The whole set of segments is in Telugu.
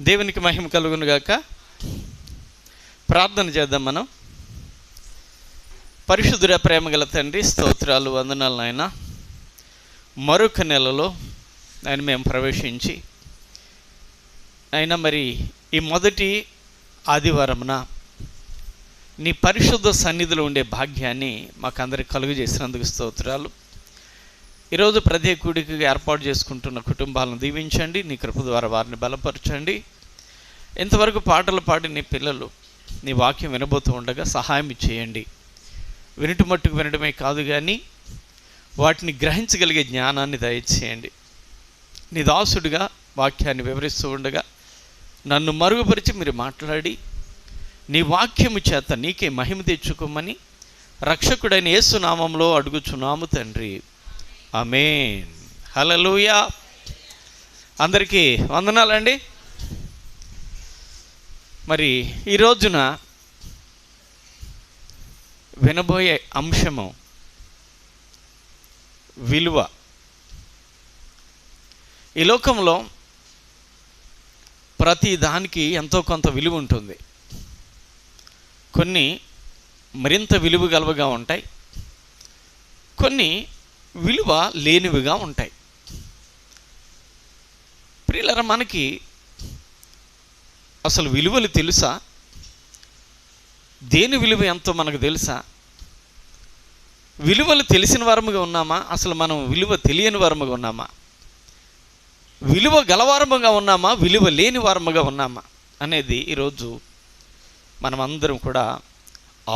దేవునికి మహిమ కలుగును గాక. ప్రార్థన చేద్దాం మనం. పరిశుద్ధుడ, ప్రేమ గల తండ్రి, స్తోత్రాలు, వందనాలు నాయన. మరొక నెలలో ఆయన మేము ప్రవేశించి అయినా మరి ఈ మొదటి ఆదివారమున నీ పరిశుద్ధ సన్నిధిలో ఉండే భాగ్యాన్ని మాకందరికి కలుగు చేసినందుకు స్తోత్రాలు. ఈరోజు ప్రతి కూడికి ఏర్పాటు చేసుకుంటున్న కుటుంబాలను దీవించండి, నీ కృప ద్వారా వారిని బలపరచండి. ఇంతవరకు పాటలు పాడి నీ పిల్లలు నీ వాక్యం వినబోతూ ఉండగా సహాయం చేయండి. వినటు మట్టుకు వినడమే కాదు కానీ వాటిని గ్రహించగలిగే జ్ఞానాన్ని దయచేయండి. నీ దాసుడిగా వాక్యాన్ని వివరిస్తూ ఉండగా నన్ను మరుగుపరిచి మీరు మాట్లాడి నీ వాక్యము చేత నీకే మహిమ తెచ్చుకోమని రక్షకుడైన యేసు నామంలో అడుగుచున్నాము తండ్రి, ఆమేన్. హల్లెలూయా. అందరికీ వందనాలండి. మరి ఈ రోజున వినబోయే అంశము విలువ. ఈ లోకంలో ప్రతి దానికి ఎంతో కొంత విలువ ఉంటుంది. కొన్ని మరింత విలువ గలవిగా ఉంటాయి, కొన్ని విలువ లేనివిగా ఉంటాయి. ప్రియులారా, మనకి అసలు విలువలు తెలుసా? దేని విలువ ఎంతో మనకు తెలుసా? విలువలు తెలిసిన వారముగా ఉన్నామా? అసలు మనం విలువ తెలియని వారముగా ఉన్నామా? విలువ గలవారముగా ఉన్నామా? విలువ లేని వారముగా ఉన్నామా అనేది ఈరోజు మనమందరం కూడా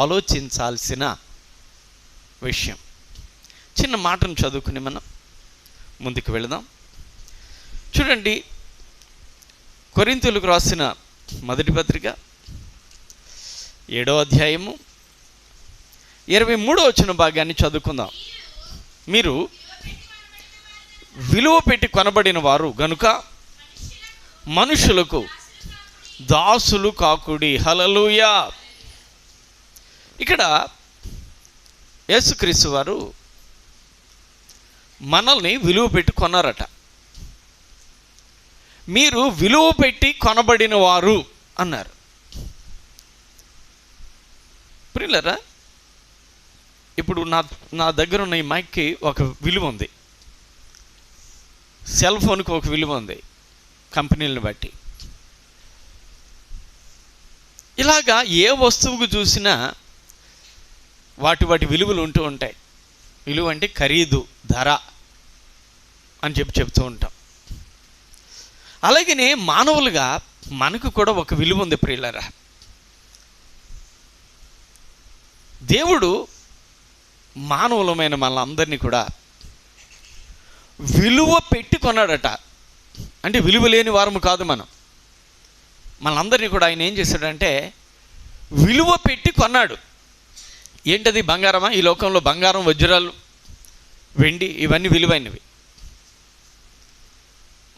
ఆలోచించాల్సిన విషయం. చిన్న మాటను చదువుకుని మనం ముందుకు వెళదాం. చూడండి, కొరింథీయులకు రాసిన మొదటి పత్రిక 7వ అధ్యాయము 23వ వచన భాగాన్ని చదువుకుందాం. మీరు విలువ పెట్టి కొనబడిన వారు గనుక మనుషులకు దాసులు కాకుడి. హల్లెలూయా. ఇక్కడ యేసుక్రీస్తు వారు మనల్ని విలువ పెట్టి కొన్నారట. మీరు విలువ పెట్టి కొనబడిన వారు అన్నారు. ప్రియులారా, ఇప్పుడు నా దగ్గర ఉన్న ఈ మైక్కి ఒక విలువ ఉంది, సెల్ ఫోన్కి ఒక విలువ ఉంది, కంపెనీలను బట్టి. ఇలాగా ఏ వస్తువుకు చూసినా వాటి విలువలు ఉంటూ ఉంటాయి. విలువ అంటే ఖరీదు, ధర అని చెప్తూ ఉంటాం. అలాగనే మానవులుగా మనకు కూడా ఒక విలువ ఉంది ప్రియులారా. దేవుడు మానవులమైన మనందరినీ కూడా విలువ పెట్టి కొన్నాడట. అంటే విలువ లేని వారము కాదు మనం. మనందరినీ కూడా ఆయన ఏం చేశాడంటే విలువ పెట్టి కొన్నాడు. ఏంటది? బంగారమా? ఈ లోకంలో బంగారం, వజ్రాలు, వెండి ఇవన్నీ విలువైనవి.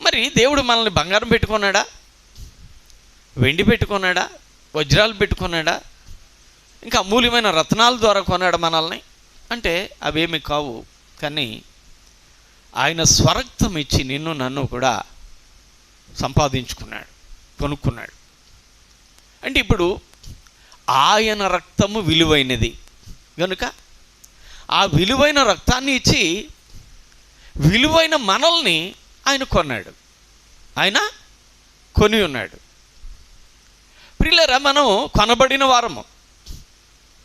మరి దేవుడు మనల్ని బంగారం పెట్టుకున్నాడా? వెండి పెట్టుకున్నాడా? వజ్రాలు పెట్టుకున్నాడా? ఇంకా అమూల్యమైన రత్నాల ద్వారా కొన్నాడు మనల్ని అంటే అవేమి కావు. కానీ ఆయన స్వరక్తం ఇచ్చి నిన్ను నన్ను కూడా సంపాదించుకున్నాడు, కొనుక్కున్నాడు. అంటే ఇప్పుడు ఆయన రక్తము విలువైనది కనుక ఆ విలువైన రక్తాన్ని ఇచ్చి విలువైన మనల్ని ఆయన కొన్నాడు, ఆయన కొని ఉన్నాడు. ప్రియులారా, మనం కొనబడిన వారము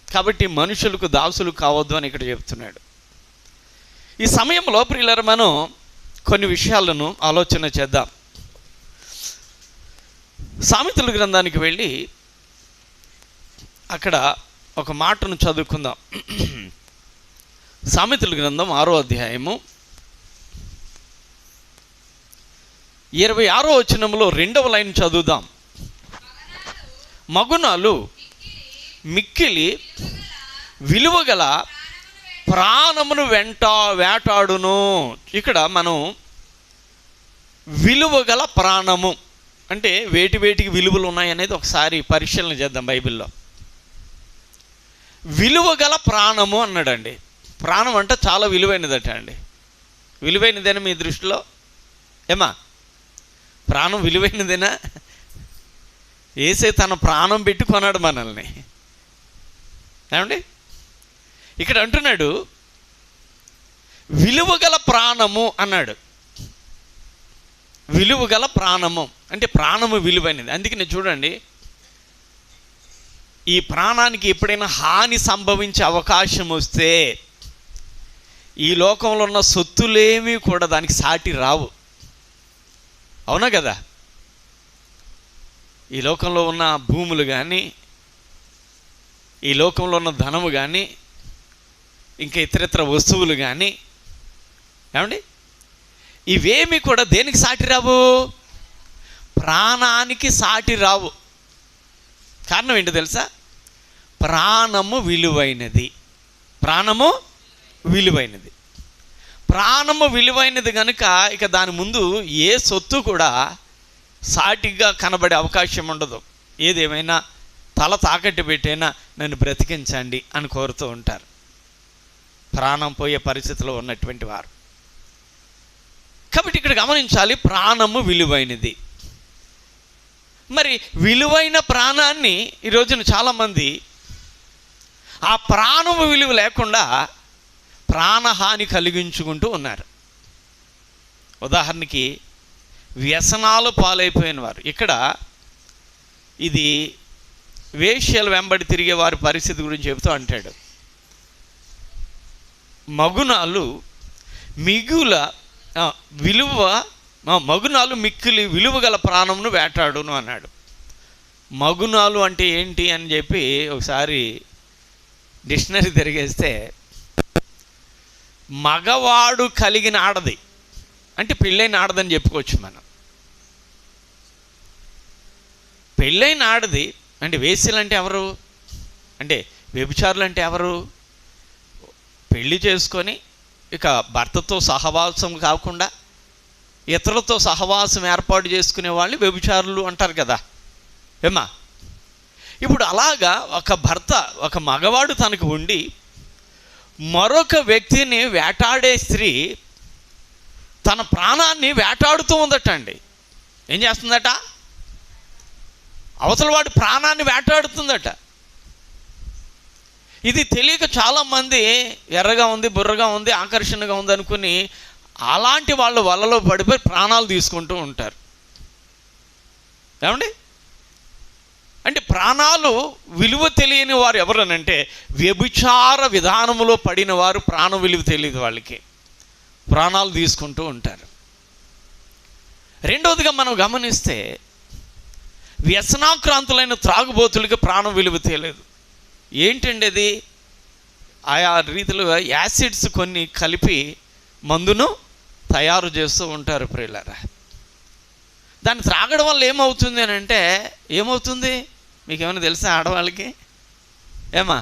కాబట్టి మనుషులకు దాసులు కావద్దు అని ఇక్కడ చెప్తున్నాడు. ఈ సమయంలో ప్రియులారా, మనం కొన్ని విషయాలను ఆలోచన చేద్దాం. సామెతల గ్రంథానికి వెళ్ళి అక్కడ ఒక మాటను చదువుకుందాం. సామెతల గ్రంథం 6వ అధ్యాయము 26వ వచనంలో 2వ లైన్ చదువుదాం. మగునాలు మిక్కిలి విలువగల ప్రాణమును వేటాడును. ఇక్కడ మనం విలువగల ప్రాణము అంటే వేటికి విలువలు ఉన్నాయనేది ఒకసారి పరిశీలన చేద్దాం. బైబిల్లో విలువగల ప్రాణము అన్నాడండి. ప్రాణం అంటే చాలా విలువైనదట అండి. విలువైనదేనా మీ దృష్టిలో? ఏమా ప్రాణం విలువైనదేనా? యేసే తన ప్రాణం పెట్టి కొన్నాడు మనల్ని. ఏమండి, ఇక్కడ అంటున్నాడు విలువగల ప్రాణము అన్నాడు. విలువగల ప్రాణము అంటే ప్రాణము విలువైనది. అందుకని చూడండి, ఈ ప్రాణానికి ఎప్పుడైనా హాని సంభవించే అవకాశం వస్తే ఈ లోకంలో ఉన్న సొత్తులేమీ కూడా దానికి సాటి రావు. అవునా కదా? ఈ లోకంలో ఉన్న భూములు కానీ, ఈ లోకంలో ఉన్న ధనము కానీ, ఇంకా ఇతరితర వస్తువులు కానీ, ఏమండి, ఇవేమి కూడా దేనికి సాటి రావు? ప్రాణానికి సాటి రావు. కారణం ఏంటో తెలుసా? ప్రాణము విలువైనది. ప్రాణము విలువైనది. ప్రాణము విలువైనది కనుక ఇక దాని ముందు ఏ సొత్తు కూడా సాటిగా కనబడే అవకాశం ఉండదు. ఏదేమైనా తల తాకట్టు పెట్టైనా నన్ను బ్రతికించండి అని కోరుతూ ఉంటారు ప్రాణం పోయే పరిస్థితిలో ఉన్నటువంటి వారు. కాబట్టి ఇక్కడ గమనించాలి, ప్రాణము విలువైనది. మరి విలువైన ప్రాణాన్ని ఈ రోజున చాలామంది ఆ ప్రాణము విలువ లేకుండా ప్రాణహాని కలిగించుకుంటూ ఉన్నారు. ఉదాహరణకి వ్యసనాలు పాలైపోయిన వారు. ఇక్కడ ఇది వేశ్యలు వెంబడి తిరిగే వారి పరిస్థితి గురించి చెబుతూ అంటాడు. మగునాలు మిగుల విలువ మగునాలు మిక్కిలి విలువగల ప్రాణమును వేటాడును అన్నాడు. మగునాలు అంటే ఏంటి అని చెప్పి ఒకసారి డిక్షనరీ తిరిగేస్తే, మగవాడు కలిగిన ఆడది అంటే పెళ్ళైన ఆడదని చెప్పుకోవచ్చు మనం. పెళ్ళైన ఆడది అంటే వేశ్యలు అంటే ఎవరు? అంటే వ్యభిచారులు అంటే ఎవరు? పెళ్లి చేసుకొని ఇక భర్తతో సహవాసం కాకుండా ఇతరులతో సహవాసం ఏర్పాటు చేసుకునే వాళ్ళు వ్యభిచారులు అంటారు కదా ఏమా. ఇప్పుడు అలాగా ఒక భర్త, ఒక మగవాడు తనకు ఉండి మరొక వ్యక్తిని వేటాడే స్త్రీ తన ప్రాణాన్ని వేటాడుతూ ఉందట అండి. ఏం చేస్తుందట? అవతల వాడి ప్రాణాన్ని వేటాడుతుందట. ఇది తెలియక చాలామంది ఎర్రగా ఉంది, బుర్రగా ఉంది, ఆకర్షణగా ఉంది అనుకుని అలాంటి వాళ్ళు వలలో పడిపోయి ప్రాణాలు తీసుకుంటూ ఉంటారు. ఏమండి, అంటే ప్రాణాలు విలువ తెలియని వారు ఎవరనంటే వ్యభిచార విధానంలో పడిన వారు. ప్రాణ విలువ తెలియదు వాళ్ళకి, ప్రాణాలు తీసుకుంటూ ఉంటారు. రెండవదిగా మనం గమనిస్తే వ్యసనాక్రాంతులైన త్రాగుబోతులకి ప్రాణం విలువ తెలియదు. ఏంటండి అది? ఆయా రీతిలో యాసిడ్స్ కొన్ని కలిపి మందును తయారు చేస్తూ ఉంటారు ప్రియులారా. దాన్ని త్రాగడం వల్ల ఏమవుతుంది అని అంటే, ఏమవుతుంది మీకేమైనా తెలుసా ఆడవాళ్ళకి? ఏమా,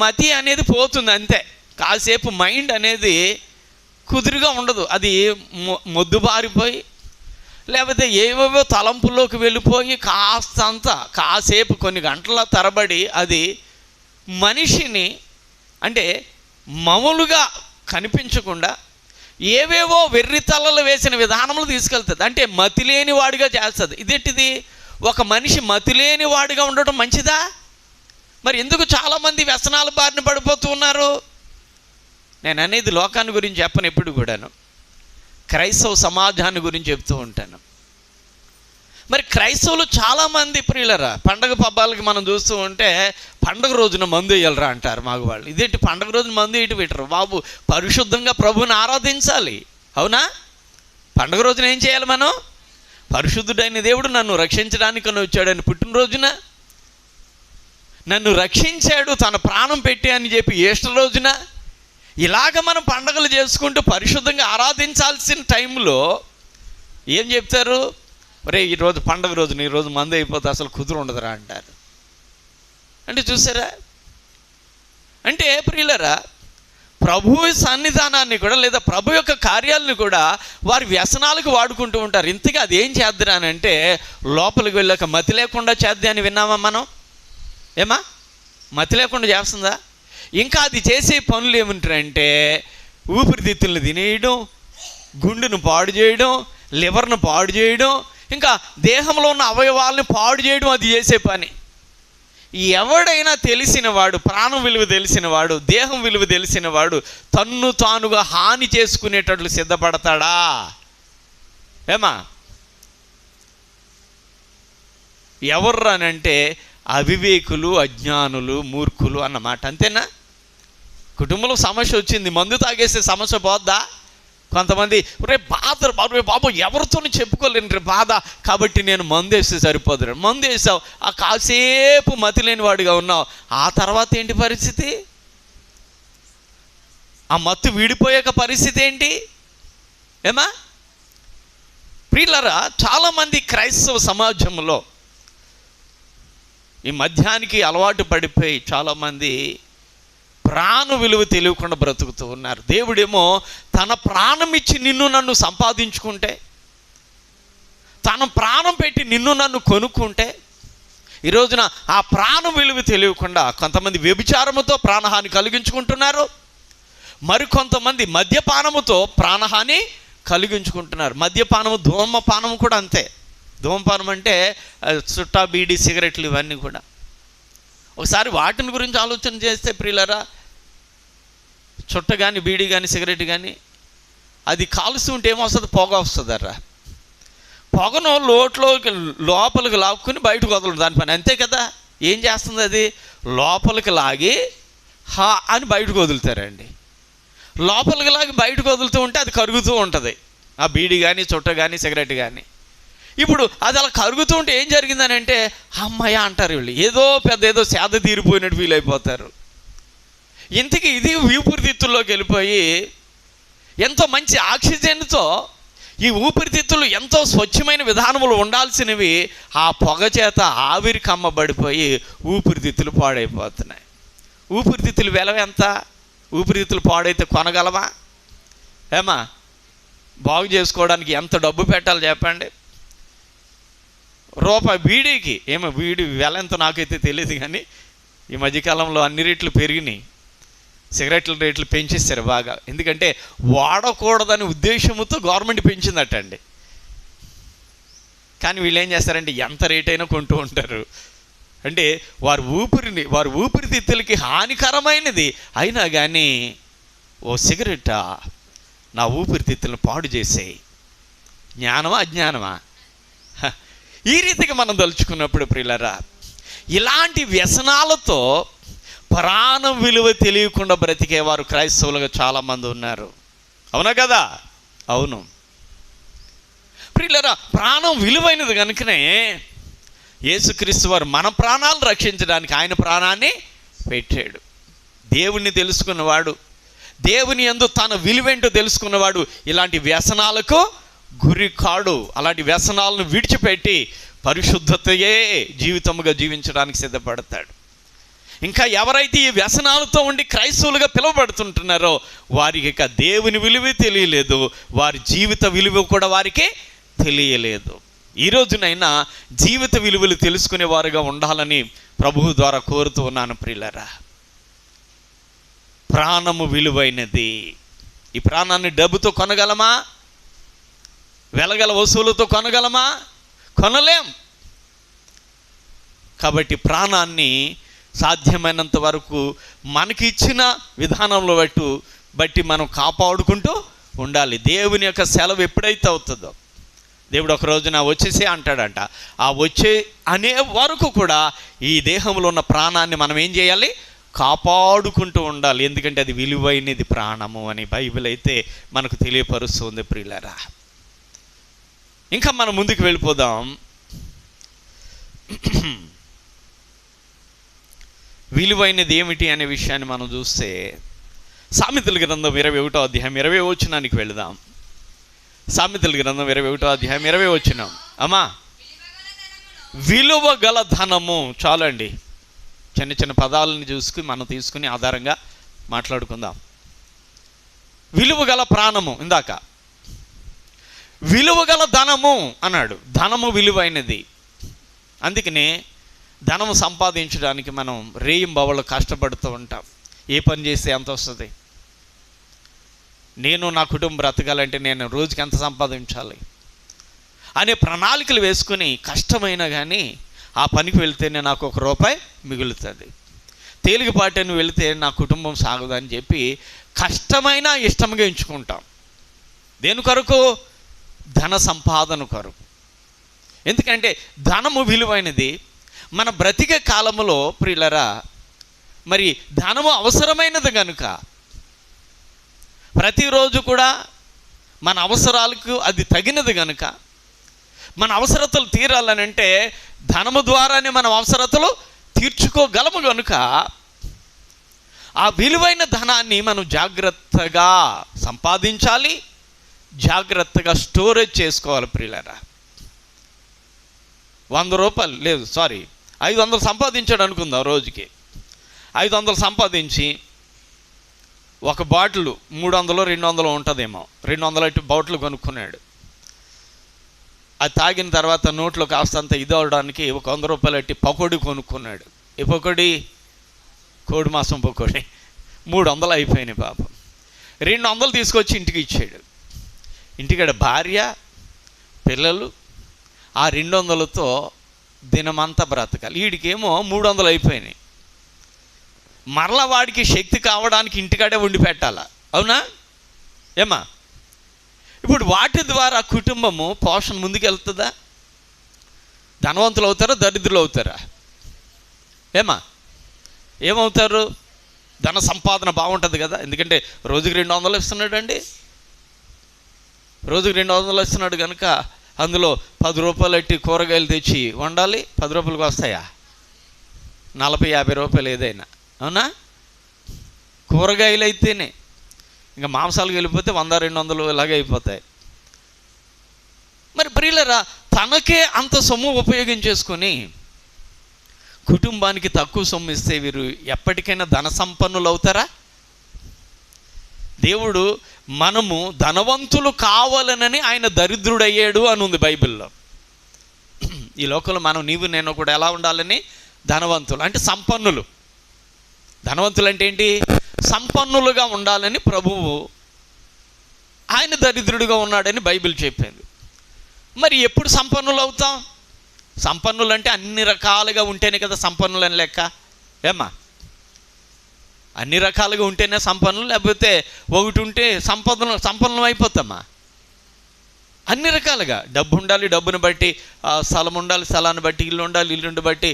మతి అనేది పోతుంది అంతే. కాసేపు మైండ్ అనేది కుదురుగా ఉండదు. అది మొద్దుబారిపోయి లేకపోతే ఏవేవో తలంపుల్లోకి వెళ్ళిపోయి కాసేపు కొన్ని గంటల తరబడి అది మనిషిని అంటే మామూలుగా కనిపించకుండా ఏవేవో వెర్రితలలు వేసిన విధానంలో తీసుకెళ్తుంది. అంటే మతిలేని వాడిగా చేస్తుంది. ఇదేంటిది? ఒక మనిషి మతిలేని వాడిగా ఉండటం మంచిదా? మరి ఎందుకు చాలామంది వ్యసనాల బారిన పడిపోతూ ఉన్నారు? నేను అనేది లోకాన్ని గురించి చెప్పను ఎప్పుడు కూడాను, క్రైస్తవ సమాజాన్ని గురించి చెప్తూ ఉంటాను. మరి క్రైస్తవులు చాలామంది ప్రియులరా పండగ పబ్బాలకి మనం చూస్తూ ఉంటే పండగ రోజున మందు వేయాలరా అంటారు మగవాళ్ళు. ఇదేంటి పండగ రోజున మందు ఇటు పెట్టరు బాబు? పరిశుద్ధంగా ప్రభువుని ఆరాధించాలి. అవునా? పండగ రోజున ఏం చేయాలి మనం? పరిశుద్ధుడైన దేవుడు నన్ను రక్షించడానికి వచ్చాడని పుట్టినరోజున నన్ను రక్షించాడు తన ప్రాణం పెట్టి అని చెప్పి ఈస్టర్ రోజున ఇలాగ మనం పండగలు చేసుకుంటూ పరిశుద్ధంగా ఆరాధించాల్సిన టైంలో ఏం చెప్తారు? ఒరే ఈరోజు పండగ రోజున ఈరోజు మందు అయిపోతే అసలు కుదురు ఉండదురా అంటారు. అంటే చూసారా? అంటే ప్రియులరా, ప్రభు సన్నిధానాన్ని కూడా లేదా ప్రభు యొక్క కార్యాలను కూడా వారి వ్యసనాలకు వాడుకుంటూ ఉంటారు. ఇంతగా అది ఏం చేద్దరానంటే లోపలికి వెళ్ళాక మతి లేకుండా చేద్దా అని విన్నామా మనం? ఏమా, మతి లేకుండా చేస్తుందా? ఇంకా అది చేసే పనులు ఏమంటారంటే ఊపిరితిత్తులను తినేయడం, గుండెను పాడు చేయడం, లివర్ను పాడు చేయడం, ఇంకా దేహంలో ఉన్న అవయవాల్ని పాడు చేయడం అది చేసే పని. ఎవడైనా తెలిసినవాడు, ప్రాణం విలువ తెలిసినవాడు, దేహం విలువ తెలిసినవాడు తన్ను తానుగా హాని చేసుకునేటట్లు సిద్ధపడతాడా? ఏమా? ఎవర్రానంటే అవివేకులు, అజ్ఞానులు, మూర్ఖులు అన్నమాట. అంతేనా? కుటుంబంలో సమస్య వచ్చింది, మందు తాగేస్తే సమస్య పోద్దా? కొంతమంది రే బాబు ఎవరితో చెప్పుకోలేను రే బాధ, కాబట్టి నేను మందు వేస్తే సరిపోదు. మందు వేసావు, ఆ కాసేపు మతి లేని వాడిగా ఉన్నావు, ఆ తర్వాత ఏంటి పరిస్థితి? ఆ మత్తు వీడిపోయాక పరిస్థితి ఏంటి? ఏమా ప్రియులారా, చాలామంది క్రైస్తవ సమాజంలో ఈ మద్యానికి అలవాటు పడిపోయి చాలామంది ప్రాణ విలువ తెలియకుండా బ్రతుకుతూ ఉన్నారు. దేవుడేమో తన ప్రాణం ఇచ్చి నిన్ను నన్ను సంపాదించుకుంటే, తన ప్రాణం పెట్టి నిన్ను నన్ను కొనుక్కుంటే, ఈ రోజున ఆ ప్రాణం విలువ తెలియకుండా కొంతమంది వ్యభిచారముతో ప్రాణహాని కలిగించుకుంటున్నారు, మరికొంతమంది మద్యపానముతో ప్రాణహాని కలిగించుకుంటున్నారు. మద్యపానము, ధూమపానము కూడా అంతే. ధూమపానం అంటే చుట్టా, బీడీ, సిగరెట్లు ఇవన్నీ కూడా. ఒకసారి వాటిని గురించి ఆలోచన చేస్తే ప్రియులరా, చుట్ట కానీ, బీడీ కానీ, సిగరెట్ కానీ అది కాలుస్తుంటే ఏమొస్తుంది? పొగ వస్తుందర్రా. పొగను లోపలికి లాక్కుని బయటకు వదలదు దాని పని, అంతే కదా. ఏం చేస్తుంది అది? లోపలికి లాగి హా అని బయటకు వదులుతారండి. లోపలికి లాగి బయటకు వదులుతూ ఉంటే అది కరుగుతూ ఉంటుంది, ఆ బీడీ కానీ, చుట్ట కానీ, సిగరెట్ కానీ. ఇప్పుడు అది అలా కరుగుతూ ఉంటే ఏం జరిగిందని అంటే అమ్మయ్య అంటారు వీళ్ళు, ఏదో సేద తీరిపోయినట్టు ఫీల్ అయిపోతారు. ఇంతకీ ఇది ఊపిరితిత్తుల్లోకి వెళ్ళిపోయి ఎంతో మంచి ఆక్సిజన్తో ఈ ఊపిరితిత్తులు ఎంతో స్వచ్ఛమైన విధానములు ఉండాల్సినవి ఆ పొగ చేత ఆవిరి కమ్మబడిపోయి ఊపిరితిత్తులు పాడైపోతున్నాయి. ఊపిరితిత్తులు విలువ ఎంత? ఊపిరితిత్తులు పాడైతే కొనగలమా? ఏమా? బాగు చేసుకోవడానికి ఎంత డబ్బు పెట్టాలి చెప్పండి? రూపాయి బీడీకి ఏమో, బీడీ వెల ఎంతో నాకైతే తెలియదు, కానీ ఈ మధ్యకాలంలో అన్ని రేట్లు పెరిగినాయి. సిగరెట్ల రేట్లు పెంచేస్తారు బాగా, ఎందుకంటే వాడకూడదని ఉద్దేశంతో గవర్నమెంట్ పెంచిందటండి. కానీ వీళ్ళు ఏం చేస్తారంటే ఎంత రేట్ అయినా కొంటూ ఉంటారు. అంటే వారి ఊపిరితిత్తులకి హానికరమైనది అయినా కానీ, ఓ సిగరెట్టా నా ఊపిరితిత్తులను పాడు చేసేయి. జ్ఞానమా అజ్ఞానమా? ఈ రీతిగా మనం తలుచుకున్నప్పుడు ప్రియులరా, ఇలాంటి వ్యసనాలతో ప్రాణం విలువ తెలియకుండా బ్రతికేవారు క్రైస్తవులుగా చాలామంది ఉన్నారు. అవునా కదా? అవును ప్రియులరా, ప్రాణం విలువైనది కనుకనే యేసుక్రీస్తు వారు మన ప్రాణాలను రక్షించడానికి ఆయన ప్రాణాన్ని పెట్టాడు. దేవుణ్ణి తెలుసుకున్నవాడు, దేవుని యందు తన విలువేంటో తెలుసుకున్నవాడు ఇలాంటి వ్యసనాలకు గురి కాడు. అలాంటి వ్యసనాలను విడిచిపెట్టి పరిశుద్ధతయే జీవితముగా జీవించడానికి సిద్ధపడతాడు. ఇంకా ఎవరైతే ఈ వ్యసనాలతో ఉండి క్రైస్తవులుగా పిలువబడుతుంటున్నారో వారికి ఇక దేవుని విలువ తెలియలేదు, వారి జీవిత విలువ కూడా వారికి తెలియలేదు. ఈ రోజునైనా జీవిత విలువలు తెలుసుకునే వారుగా ఉండాలని ప్రభువు ద్వారా కోరుతూ ఉన్నాను ప్రియులరా. ప్రాణము విలువైనది. ఈ ప్రాణాన్ని డబ్బుతో కొనగలమా? వెలగల వస్తువులతో కొనగలమా? కొనలేం. కాబట్టి ప్రాణాన్ని సాధ్యమైనంత వరకు మనకి ఇచ్చిన విధానంలో బట్టి మనం కాపాడుకుంటూ ఉండాలి. దేవుని యొక్క సెలవు ఎప్పుడైతే అవుతుందో, దేవుడు ఒక రోజున వచ్చేసే అంటాడంట, ఆ వచ్చే అనే వరకు కూడా ఈ దేహంలో ఉన్న ప్రాణాన్ని మనం ఏం చేయాలి? కాపాడుకుంటూ ఉండాలి. ఎందుకంటే అది విలువైనది ప్రాణము అని బైబిల్ అయితే మనకు తెలియపరుస్తుంది ప్రియులారా. ఇంకా మనం ముందుకు వెళ్ళిపోదాం. విలువైనది ఏమిటి అనే విషయాన్ని మనం చూస్తే సామెతల గ్రంథం 21వ అధ్యాయం 20వ వచనానికి వెళదాం. సామెతల గ్రంథం 21వ అధ్యాయం 20వ వచనం. అమ్మా, విలువ గల ధనము. చాలండి, చిన్న చిన్న పదాలను చూసుకుని మనం తీసుకుని ఆధారంగా మాట్లాడుకుందాం. విలువ గల ప్రాణము, ఇందాక విలువ గల ధనము అన్నాడు. ధనము విలువైనది. అందుకనే ధనము సంపాదించడానికి మనం రేయింబవళ్ళు కష్టపడుతూ ఉంటాం. ఏ పని చేస్తే ఎంత వస్తుంది? నేను నా కుటుంబం బ్రతకాలంటే నేను రోజుకి ఎంత సంపాదించాలి? అనే ప్రణాళికలు వేసుకుని కష్టమైనా కానీ ఆ పనికి వెళ్తేనే నాకు ₹1 మిగులుతుంది, తేలికపాటని వెళితే నా కుటుంబం సాగదని చెప్పి కష్టమైన ఇష్టంగా ఎంచుకుంటాం. దేని కొరకు? ధన సంపాదన కొరకు. ఎందుకంటే ధనము విలువైనది. మన బ్రతికే కాలములో ప్రియులరా మరి ధనము అవసరమైనది కనుక ప్రతిరోజు కూడా మన అవసరాలకు అది తగినది కనుక మన అవసరతలు తీరాలనంటే ధనము ద్వారానే మన అవసరతలు తీర్చుకోగలము కనుక ఆ విలువైన ధనాన్ని మనం జాగ్రత్తగా సంపాదించాలి, జాగ్రత్తగా స్టోరేజ్ చేసుకోవాలి. ప్రియులారా, ₹100 లేదు, 500 సంపాదించాడు అనుకుందాం. రోజుకి 500 సంపాదించి ఒక బాటిల్ 300 200 ఉంటుందేమో, 200 బాటిల్ కొనుక్కున్నాడు. అది తాగిన తర్వాత నోట్లో కాస్తంత ఇది అవడానికి ఒక ₹100 పకోడీ కొనుక్కున్నాడు. ఈ పకోడీ కోడి మాంసం పకోడీ 300 అయిపోయినాయి పాపం. 200 తీసుకొచ్చి ఇంటికి ఇచ్చాడు. ఇంటికాడ భార్య పిల్లలు ఆ 200తో దినమంతా బ్రతకాలి. వీడికేమో 300 అయిపోయినాయి. మరలా వాడికి శక్తి కావడానికి ఇంటికాడే వండి పెట్టాలా, అవునా? ఏమా? ఇప్పుడు వాటి ద్వారా కుటుంబము పోషణ ముందుకెళ్తుందా? ధనవంతులు అవుతారా, దరిద్రులు అవుతారా? ఏమవుతారు? ధన సంపాదన బాగుంటుంది కదా, ఎందుకంటే రోజుకి 200 ఇస్తున్నాడు అండి. రోజుకి 200 ఇస్తున్నాడు కనుక అందులో ₹10 కూరగాయలు తెచ్చి వండాలి. ₹10కి వస్తాయా? 40-50 ఏదైనా, అవునా? కూరగాయలు అయితేనే. ఇంకా మాంసాలకు వెళ్ళిపోతే 100-200 ఇలాగే అయిపోతాయి. మరి ప్రియులరా, తనకే అంత సొమ్ము ఉపయోగించేసుకొని కుటుంబానికి తక్కువ సొమ్ము ఇస్తే వీరు ఎప్పటికైనా ధన సంపన్నులు అవుతారా? దేవుడు మనము ధనవంతులు కావాలనని ఆయన దరిద్రుడయ్యాడు అని ఉంది బైబిల్లో. ఈ లోకంలో మనం నీవు నేను కూడా ఎలా ఉండాలని? ధనవంతులు అంటే సంపన్నులు. ధనవంతులు అంటే ఏంటి? సంపన్నులుగా ఉండాలని ప్రభువు ఆయన దరిద్రుడిగా ఉన్నాడని బైబిల్ చెప్పింది. మరి ఎప్పుడు సంపన్నులు అవుతాం? సంపన్నులు అంటే అన్ని రకాలుగా ఉంటేనే కదా సంపన్నులు అని లెక్క. అన్ని రకాలుగా ఉంటేనే సంపన్నులు, లేకపోతే ఒకటి ఉంటే సంపన్నులు అయిపోతామా? అన్ని రకాలుగా డబ్బు ఉండాలి, డబ్బుని బట్టి స్థలం ఉండాలి, స్థలాన్ని బట్టి ఇల్లు ఉండాలి, ఇల్లుని బట్టి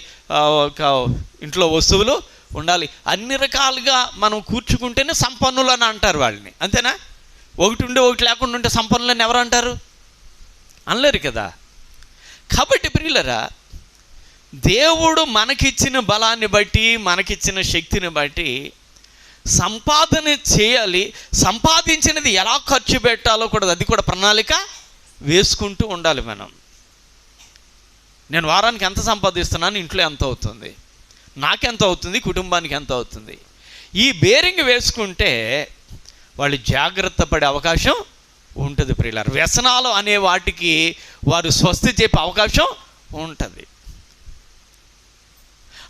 ఇంట్లో వస్తువులు ఉండాలి. అన్ని రకాలుగా మనం కూర్చుకుంటేనే సంపన్నులు అని అంటారు వాళ్ళని, అంతేనా? ఒకటి ఉండి ఒకటి లేకుండా ఉంటే సంపన్నులు అని ఎవరు అంటారు? అనలేరు కదా. కాబట్టి ప్రియులరా, దేవుడు మనకిచ్చిన బలాన్ని బట్టి, మనకిచ్చిన శక్తిని బట్టి సంపాదన చేయాలి. సంపాదించినది ఎలా ఖర్చు పెట్టాలో కూడా అది కూడా ప్రణాళిక వేసుకుంటూ ఉండాలి. నేను వారానికి ఎంత సంపాదిస్తున్నాను, ఇంట్లో ఎంత అవుతుంది, నాకెంత అవుతుంది, కుటుంబానికి ఎంత అవుతుంది, ఈ బేరింగ్ వేసుకుంటే వాళ్ళు జాగ్రత్త పడే అవకాశం ఉంటుంది. ప్రియులారా, వ్యసనాలు అనే వాటికి వారు స్వస్తి చెప్పే అవకాశం ఉంటుంది.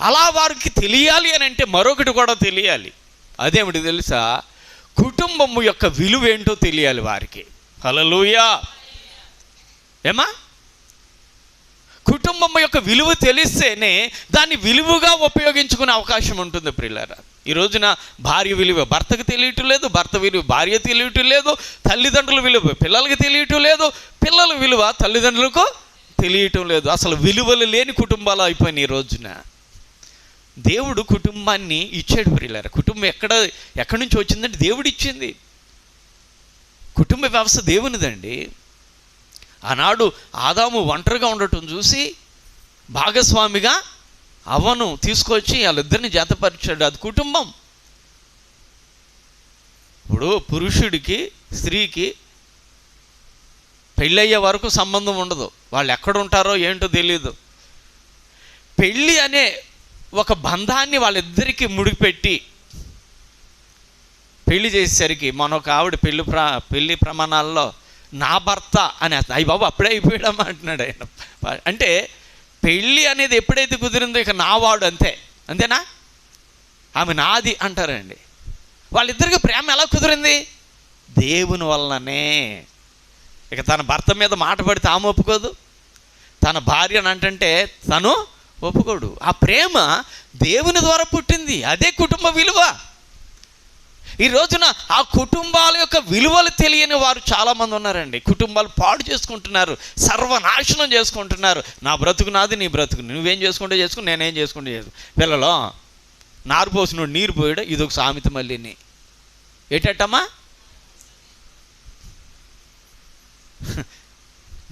అలా వారికి తెలియాలి అని అంటే మరొకటి కూడా తెలియాలి. అదేమిటి తెలుసా? కుటుంబము యొక్క విలువ ఏంటో తెలియాలి వారికి. హల్లెలూయా. కుటుంబం యొక్క విలువ తెలిస్తేనే దాన్ని విలువగా ఉపయోగించుకునే అవకాశం ఉంటుంది. ప్రియులారా, ఈ రోజున భార్య విలువ భర్తకు తెలియటం లేదు, భర్త విలువ భార్య తెలియటం లేదు, తల్లిదండ్రుల విలువ పిల్లలకి తెలియటం లేదు, పిల్లల విలువ తల్లిదండ్రులకు తెలియటం లేదు. అసలు విలువలు లేని కుటుంబాలు అయిపోయినాయి ఈ రోజున. దేవుడు కుటుంబాన్ని ఇచ్చాడు. ప్రియులారా, కుటుంబం ఎక్కడి నుంచి వచ్చిందంటే దేవుడు ఇచ్చింది. కుటుంబ వ్యవస్థ దేవునిదండి. ఆనాడు ఆదాము ఒంటరిగా ఉండటం చూసి భాగస్వామిగా అవ్వను తీసుకొచ్చి వాళ్ళిద్దరిని జతపరిచాడు. అది కుటుంబం. ఇప్పుడు పురుషుడికి స్త్రీకి పెళ్ళయ్యే వరకు సంబంధం ఉండదు. వాళ్ళు ఎక్కడుంటారో ఏంటో తెలియదు. పెళ్ళి అనే ఒక బంధాన్ని వాళ్ళిద్దరికీ ముడిపెట్టి పెళ్లి చేసేసరికి మనొక ఆవిడ పెళ్లి ప్రమాణాల్లో నా భర్త అని అయ్యి బాబు అప్పుడే అయిపోయాడమ్మా అంటున్నాడు ఆయన. అంటే పెళ్ళి అనేది ఎప్పుడైతే కుదిరిందో ఇక నావాడు అంతేనా? ఆమె నాది అంటారండి. వాళ్ళిద్దరికి ప్రేమ ఎలా కుదిరింది? దేవుని వల్లనే. ఇక తన భర్త మీద మాట పడితే ఆమె ఒప్పుకోదు, తన భార్య అని అంటే తను ఒప్పుకోడు. ఆ ప్రేమ దేవుని ద్వారా పుట్టింది. అదే కుటుంబ విలువ. ఈ రోజున ఆ కుటుంబాల యొక్క విలువలు తెలియని వారు చాలామంది ఉన్నారండి. కుటుంబాలు పాడు చేసుకుంటున్నారు, సర్వనాశనం చేసుకుంటున్నారు. నా బ్రతుకు నాది, నీ బ్రతుకు నువ్వేం చేసుకుంటే చేసుకుని, నేనేం చేసుకుంటే చేసుకో. పిల్లలు నారు పోసినోడు నీరు పోయాడు, ఇదొక సామెత. మళ్ళీని ఏటమ్మా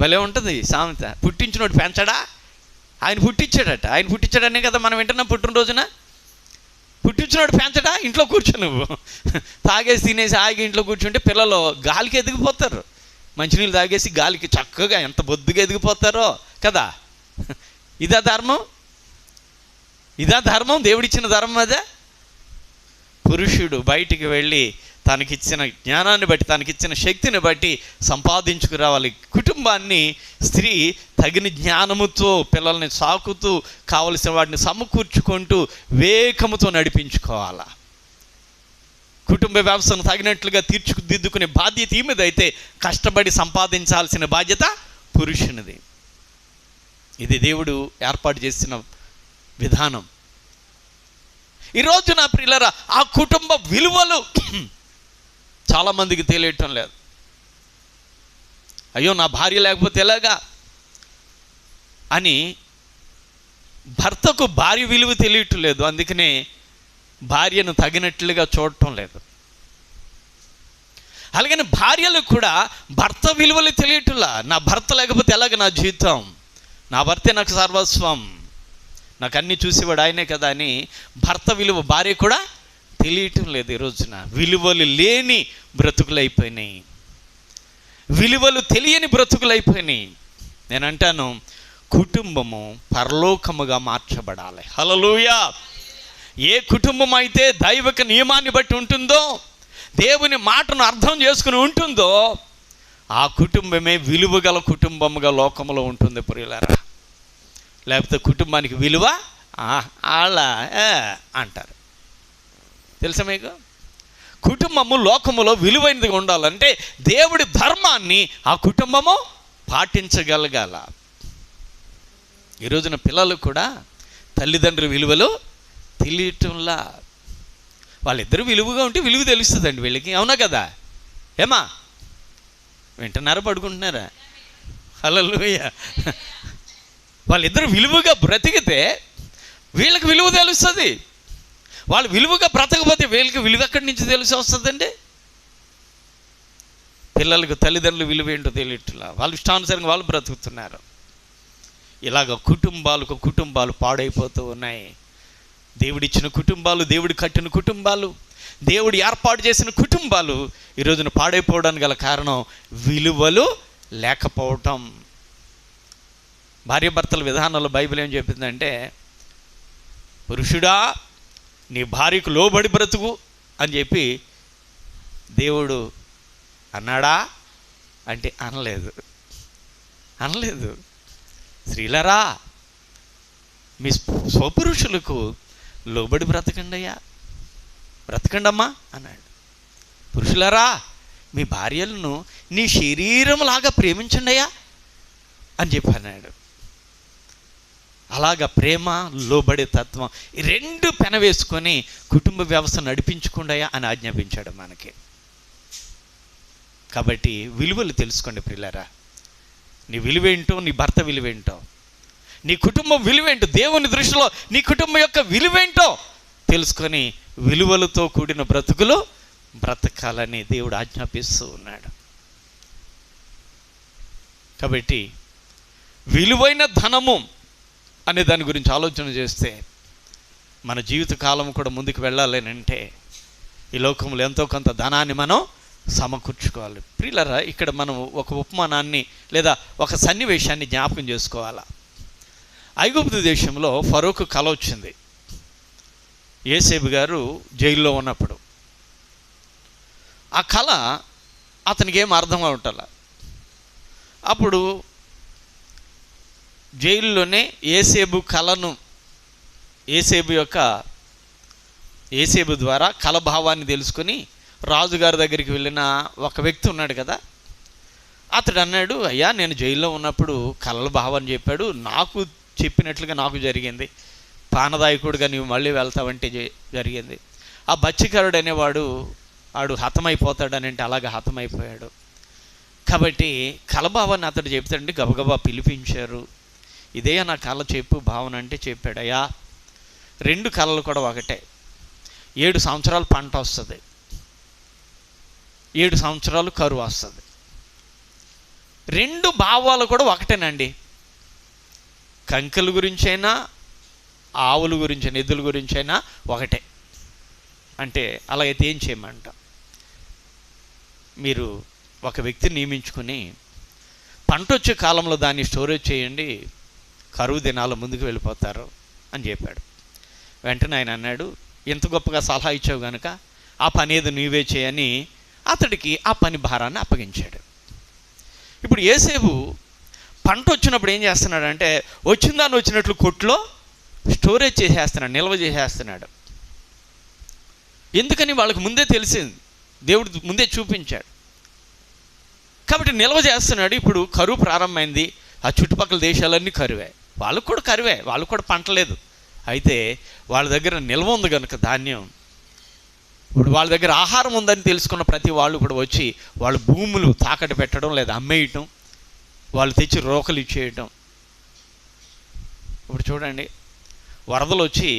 భలే ఉంటుంది సామెత. పుట్టించినోడు పెంచడా, ఆయన పుట్టించాడట. ఆయన పుట్టించాడనే కదా మనం వింటున్నాం. పుట్టినరోజున పుట్టించినోడు పెంచడా, ఇంట్లో కూర్చో నువ్వు తాగేసి తినేసి ఆగి ఇంట్లో కూర్చుంటే పిల్లలు గాలికి ఎదిగిపోతారు. మంచినీళ్ళు తాగేసి గాలికి చక్కగా ఎంత బొద్దుగా ఎదిగిపోతారో కదా. ఇదా ధర్మం? ఇదా ధర్మం? దేవుడిచ్చిన ధర్మం అదే. పురుషుడు బయటికి వెళ్ళి తనకిచ్చిన జ్ఞానాన్ని బట్టి, తనకిచ్చిన శక్తిని బట్టి సంపాదించుకురావాలి. కుటుంబాన్ని స్త్రీ తగిన జ్ఞానముతో పిల్లల్ని సాకుతూ కావలసిన వాటిని సమకూర్చుకుంటూ వేగముతో నడిపించుకోవాలా. కుటుంబ వ్యవస్థను తగినట్లుగా తీర్చిదిద్దుకునే బాధ్యత ఈమెదైతే కష్టపడి సంపాదించాల్సిన బాధ్యత పురుషునిది. ఇది దేవుడు ఏర్పాటు చేసిన విధానం. ఈరోజు నా ప్రియులారా, ఆ కుటుంబ విలువలు చాలామందికి తెలియటం లేదు. అయ్యో నా భార్య లేకపోతే ఎలాగా అని భర్తకు భార్య విలువ తెలియటం లేదు. అందుకనే భార్యను తగినట్లుగా చూడటం లేదు. అలాగని భార్యలకు కూడా భర్త విలువలు తెలియటంలా. నా భర్త లేకపోతే ఎలాగ నా జీవితం, నా భర్తే నాకు సర్వస్వం, నాకు అన్నీ చూసేవాడు ఆయనే కదా అని భర్త విలువ భార్య కూడా తెలియటం లేదు. ఈ రోజున విలువలు లేని బ్రతుకులు అయిపోయినాయి, విలువలు తెలియని బ్రతుకులు అయిపోయినాయి. నేను అంటాను, కుటుంబము పరలోకముగా మార్చబడాలి. హల్లెలూయా. ఏ కుటుంబం అయితే దైవిక నియమాన్ని బట్టి ఉంటుందో, దేవుని మాటను అర్థం చేసుకుని ఉంటుందో, ఆ కుటుంబమే విలువ గల కుటుంబముగా లోకంలో ఉంటుంది ప్రియులారా. లేకపోతే కుటుంబానికి విలువ అలా అంటారు. తెలుసా మీకు? కుటుంబము లోకములో విలువైనదిగా ఉండాలంటే దేవుడి ధర్మాన్ని ఆ కుటుంబము పాటించగలగాల. ఈ రోజున పిల్లలు కూడా తల్లిదండ్రుల విలువలు తెలియటంలా. వాళ్ళిద్దరూ విలువగా ఉంటే విలువ తెలుస్తుందండి వీళ్ళకి. అవునా కదా? ఏమా వింటున్నారా, పడుకుంటున్నారా? హల్లెలూయా. వాళ్ళిద్దరూ విలువగా బ్రతికితే వీళ్ళకి విలువ తెలుస్తుంది. వాళ్ళు విలువగా బ్రతకపోతే వీళ్ళకి విలువ ఎక్కడి నుంచి తెలిసి వస్తుందండి? పిల్లలకు తల్లిదండ్రులు విలువ ఏంటో తెలియట్లా. వాళ్ళు ఇష్టానుసారంగా వాళ్ళు బ్రతుకుతున్నారు. ఇలాగ కుటుంబాలు పాడైపోతూ ఉన్నాయి. దేవుడిచ్చిన కుటుంబాలు, దేవుడి కట్టిన కుటుంబాలు, దేవుడు ఏర్పాటు చేసిన కుటుంబాలు ఈ రోజున పాడైపోవడానికి గల కారణం విలువలు లేకపోవటం. భార్యాభర్తల విధానంలో బైబిల్ ఏం చెప్పిందంటే, పురుషుడా నీ భార్యకు లోబడి బ్రతుకు అని చెప్పి దేవుడు అన్నాడా అంటే అనలేదు. స్త్రీలరా మీ స్వపురుషులకు లోబడి బ్రతకండమ్మా అన్నాడు. పురుషులరా మీ భార్యలను నీ శరీరంలాగా ప్రేమించండి అయ్యా అని చెప్పి అన్నాడు. అలాగా ప్రేమ, లోబడే తత్వం ఈ రెండు పెనవేసుకొని కుటుంబ వ్యవస్థ నడిపించుకుండాయా అని ఆజ్ఞాపించాడు మనకి. కాబట్టి విలువలు తెలుసుకోండి ప్రియులారా. నీ విలువేంటో, నీ భర్త విలువేంటో, నీ కుటుంబం విలువేంటో, దేవుని దృష్టిలో నీ కుటుంబం యొక్క విలువేంటో తెలుసుకొని విలువలతో కూడిన బ్రతుకులు బ్రతకాలని దేవుడు ఆజ్ఞాపిస్తూ ఉన్నాడు. కాబట్టి విలువైన ధనము అనే దాని గురించి ఆలోచన చేస్తే మన జీవిత కాలం కూడా ముందుకు వెళ్ళాలనంటే ఈ లోకంలో ఎంతో కొంత ధనాన్ని మనం సమకూర్చుకోవాలి. ప్రియులారా, ఇక్కడ మనం ఒక ఉపమానాన్ని లేదా ఒక సన్నివేశాన్ని జ్ఞాపకం చేసుకోవాలా. ఐగుప్తు దేశంలో ఫరోకు కల వచ్చింది. యోసేపు గారు జైల్లో ఉన్నప్పుడు ఆ కళ అతనికి ఏం అర్థం అవటల. అప్పుడు జైల్లోనే యోసేపు ద్వారా కళ భావాన్ని తెలుసుకొని రాజుగారి దగ్గరికి వెళ్ళిన ఒక వ్యక్తి ఉన్నాడు కదా, అతడు అన్నాడు, అయ్యా నేను జైల్లో ఉన్నప్పుడు కలల భావం చెప్పాడు, నాకు చెప్పినట్లుగా నాకు జరిగింది. పానదాయకుడుగా నీవు మళ్ళీ వెళ్తావంటే జరిగింది. ఆ బచ్చికరుడు అనేవాడు ఆడు హతమైపోతాడనంటే అలాగ హతమైపోయాడు. కాబట్టి కలభావాన్ని అతడు చెప్తాడండి. గబగబా పిలిపించారు. ఇదే నా కళ చెప్పు భావన అంటే చెప్పాడు. అయ్యా 2 కళలు కూడా ఒకటే. 7 సంవత్సరాలు పంట వస్తుంది, 7 సంవత్సరాలు కరువు వస్తుంది. 2 భావాలు కూడా ఒకటేనండి. కంకెల గురించైనా ఆవుల గురించైనా ఎద్దుల గురించైనా ఒకటే. అంటే అలాగైతే ఏం చేయమంట, మీరు ఒక వ్యక్తిని నియమించుకుని పంట వచ్చే కాలంలో దాన్ని స్టోరేజ్ చేయండి, కరువు దినాలు ముందుకు వెళ్ళిపోతారు అని చెప్పాడు. వెంటనే ఆయన అన్నాడు, ఎంత గొప్పగా సలహా ఇచ్చావు కనుక ఆ పని ఏదో నీవే చేయని అతడికి ఆ పని భారాన్ని అప్పగించాడు. ఇప్పుడు యోసేపు పంట వచ్చినప్పుడు ఏం చేస్తున్నాడంటే వచ్చిందాన్ని వచ్చినట్లు కొట్లో స్టోరేజ్ చేసేస్తున్నాడు, నిల్వ చేసేస్తున్నాడు. ఎందుకని వాళ్ళకి ముందే తెలిసింది, దేవుడు ముందే చూపించాడు కాబట్టి నిల్వ చేస్తున్నాడు. ఇప్పుడు కరువు ప్రారంభమైంది, ఆ చుట్టుపక్కల దేశాలన్నీ కరువే, వాళ్ళకు కూడా కరువే, వాళ్ళకు కూడా పంట లేదు. అయితే వాళ్ళ దగ్గర నిల్వ ఉంది కనుక ధాన్యం, ఇప్పుడు వాళ్ళ దగ్గర ఆహారం ఉందని తెలుసుకున్న ప్రతి వాళ్ళు కూడా వచ్చి వాళ్ళ భూములు తాకట్టు పెట్టడం లేదా అమ్మేయటం, వాళ్ళు తెచ్చి రోకలు ఇచ్చేయటం. ఇప్పుడు చూడండి, వరదలు వచ్చి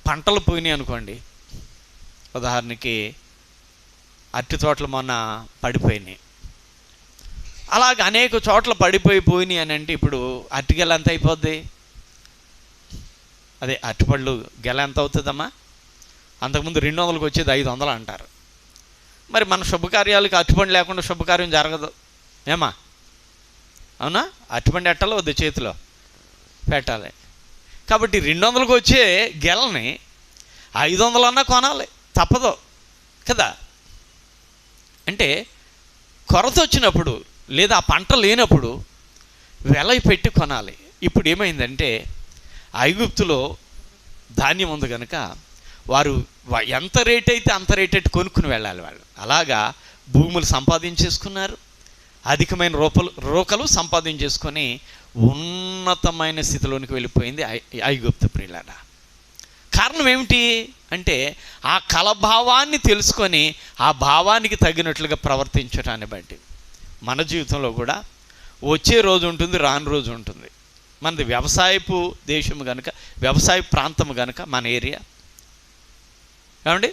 పంటలు పోయినాయి అనుకోండి, ఉదాహరణకి అరటి తోటలు మొన్న పడిపోయినాయి, అలాగ అనేక చోట్ల పోయినాయి అని అంటే ఇప్పుడు అరటి గెల ఎంత అయిపోద్ది, అదే అరటిపళ్ళు గెల ఎంత అవుతుందమ్మా? అంతకుముందు 200కి వచ్చేది 500 అంటారు. మరి మన శుభకార్యాలకు అరటిపండు లేకుండా శుభకార్యం జరగదు ఏమా? అవునా? అరటిపండు ఎట్టాలో వద్దు, చేతిలో పెట్టాలి. కాబట్టి 200కి వచ్చే గెలని 500 అన్నా కొనాలి, తప్పదు కదా. అంటే కొరత వచ్చినప్పుడు లేదా ఆ పంట లేనప్పుడు వెల పెట్టి కొనాలి. ఇప్పుడు ఏమైందంటే ఐగుప్తులో ధాన్యం ఉంది కనుక వారు ఎంత రేట్ అయితే అంత రేట్ అయితే కొనుక్కుని వెళ్ళాలి వాళ్ళు. అలాగా భూములు సంపాదించేసుకున్నారు, అధికమైన రోకలు సంపాదించేసుకొని ఉన్నతమైన స్థితిలోనికి వెళ్ళిపోయింది ఐగుప్తు ప్రియులారా. కారణం ఏమిటి అంటే ఆ కలభావాన్ని తెలుసుకొని ఆ భావానికి తగినట్లుగా ప్రవర్తించడాన్ని బట్టి. మన జీవితంలో కూడా వచ్చే రోజు ఉంటుంది, రాని రోజు ఉంటుంది. మనది వ్యవసాయపు దేశము కనుక, వ్యవసాయ ప్రాంతము కనుక మన ఏరియా ఏమండి,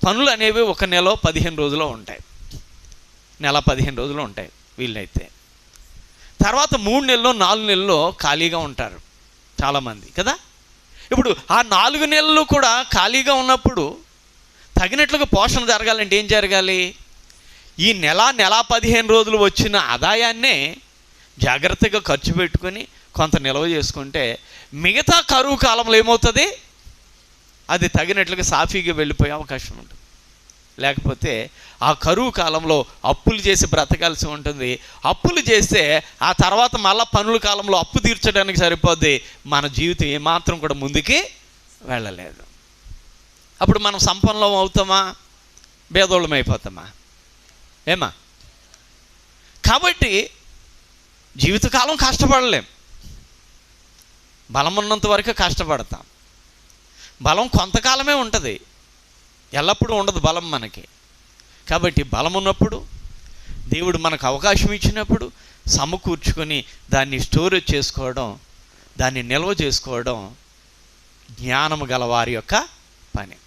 పనులు అనేవి 1 నెల 15 రోజులు ఉంటాయి, నెల 15 రోజులు ఉంటాయి వీళ్ళైతే. తర్వాత 3 నెలలు 4 నెలల్లో ఖాళీగా ఉంటారు చాలామంది కదా. ఇప్పుడు ఆ 4 నెలలు కూడా ఖాళీగా ఉన్నప్పుడు తగినట్లుగా పోషణ జరగాలంటే ఏం జరగాలి? ఈ నెల 15 రోజులు వచ్చిన ఆదాయాన్నే జాగ్రత్తగా ఖర్చు పెట్టుకొని కొంత నిల్వ చేసుకుంటే మిగతా కరువు కాలంలో ఏమవుతుంది, అది తగినట్లుగా సాఫీగా వెళ్ళిపోయే అవకాశం ఉంటుంది. లేకపోతే ఆ కరువు కాలంలో అప్పులు చేసి బ్రతకాల్సి ఉంటుంది. అప్పులు చేస్తే ఆ తర్వాత మళ్ళీ పనుల కాలంలో అప్పు తీర్చడానికి సరిపోద్ది, మన జీవితం ఏమాత్రం కూడా ముందుకి వెళ్ళలేదు. అప్పుడు మనం సంపన్నం అవుతామా, భేదోళం అయిపోతామా ఏమా? కాబట్టి జీవితకాలం కష్టపడలేం, బలం ఉన్నంత వరకు కష్టపడతాం. బలం కొంతకాలమే ఉంటుంది, ఎల్లప్పుడూ ఉండదు బలం మనకి. కాబట్టి బలం ఉన్నప్పుడు, దేవుడు మనకు అవకాశం ఇచ్చినప్పుడు సమకూర్చుకొని దాన్ని స్టోరేజ్ చేసుకోవడం, దాన్ని నిల్వ చేసుకోవడం జ్ఞానము గల వారి యొక్క పని.